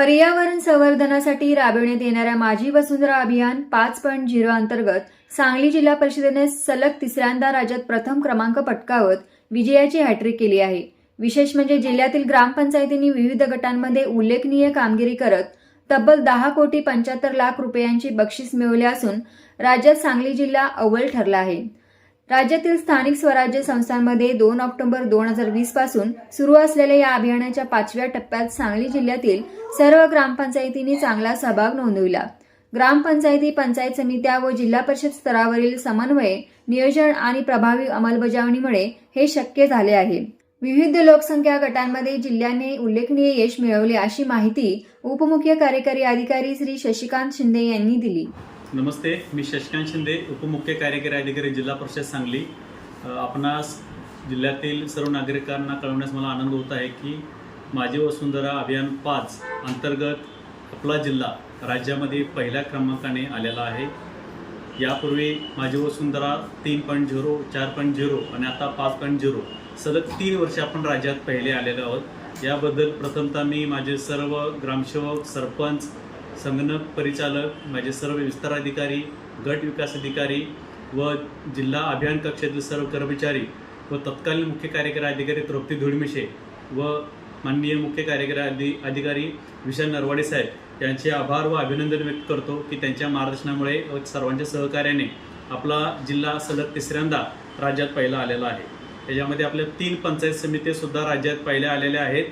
पर्यावरण संवर्धनासाठी राबविण्यात येणाऱ्या माझी वसुंधरा अभियान 5.0 अंतर्गत सांगली जिल्हा परिषदेने सलग तिसऱ्यांदा राज्यात प्रथम क्रमांक पटकावत विजयाची हॅट्रिक केली आहे। विशेष म्हणजे जिल्ह्यातील ग्रामपंचायतींनी विविध गटांमध्ये उल्लेखनीय कामगिरी करत तब्बल 10,75,00,000 रुपयांची बक्षीस मिळवले असून राज्यात सांगली जिल्हा अव्वल ठरला आहे। राज्यातील स्थानिक स्वराज्य संस्थांमध्ये 2 ऑक्टोबर 2020 पासून सुरू असलेल्या या अभियानाच्या 5व्या टप्प्यात सांगली जिल्ह्यातील सर्व ग्रामपंचायतींनी चांगला सहभाग नोंदविला। ग्रामपंचायती, पंचायत समित्या व जिल्हा परिषद स्तरावरील समन्वय, नियोजन आणि प्रभावी अंमलबजावणीमुळे हे शक्य झाले आहे। विविध लोकसंख्या गटांमध्ये जिल्ह्याने उल्लेखनीय यश मिळवले अशी माहिती उपमुख्य कार्यकारी अधिकारी श्री शशिकांत शिंदे यांनी दिली। नमस्ते, मी शशिकांत शिंदे, उपमुख्य कार्यकारी अधिकारी, जिल्हा परिषद सांगली। आपणास जिल्ह्यातील सर्व नागरिकांना कळवण्यास मला आनंद होत आहे की माझी वसुंधरा अभियान 5 अंतर्गत आपला जिल्हा राज्यामध्ये पहिल्या क्रमांकाने आलेला आहे। यापूर्वी माझी वसुंधरा 3.0, 4.0 आणि आता 5.0 सलग 3 वर्ष आपण राज्यात पहिले आलेलो आहोत। याबद्दल प्रथमतः मी माझे सर्व ग्रामसेवक, सरपंच, संगणक परिचालक, माझे सर्व विस्तार अधिकारी, गट विकास अधिकारी व जिल्हा अभियान कक्षातील सर्व कर्मचारी व तत्कालीन मुख्य कार्यकारी अधिकारी तृप्ती धुळमिशे व माननीय मुख्य कार्यकारी अधिकारी विशाल नरवाडे साहेब यांचे आभार व अभिनंदन व्यक्त करतो की त्यांच्या मार्गदर्शनामुळे व सर्वांच्या सहकार्याने आपला जिल्हा सलग तिसऱ्यांदा राज्यात पहिला आलेला आहे। याच्यामध्ये आपल्या 3 पंचायत समिती सुद्धा राज्यात पहिल्या आलेल्या आहेत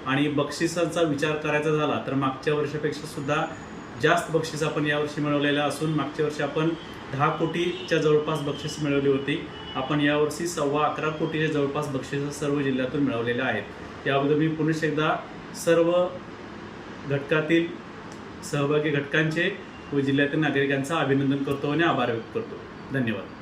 आणि बक्षिसांचा विचार करायचा झाला तर मागच्या वर्षापेक्षा सुद्धा जास्त बक्षीस आपण यावर्षी मिळवलेलं असून मागच्या वर्षी आपण 10 कोटीच्या जवळपास बक्षीस मिळवली होती। आपण यावर्षी 11.25 कोटीच्या जवळपास बक्षीस सर्व जिल्ह्यातून मिळवलेले आहेत। याबद्दल मी पुन्हा एकदा सर्व घटकातील सहभागी घटकांचे व जिल्ह्यातील नागरिकांचा अभिनंदन करतो आणि आभार व्यक्त करतो। धन्यवाद।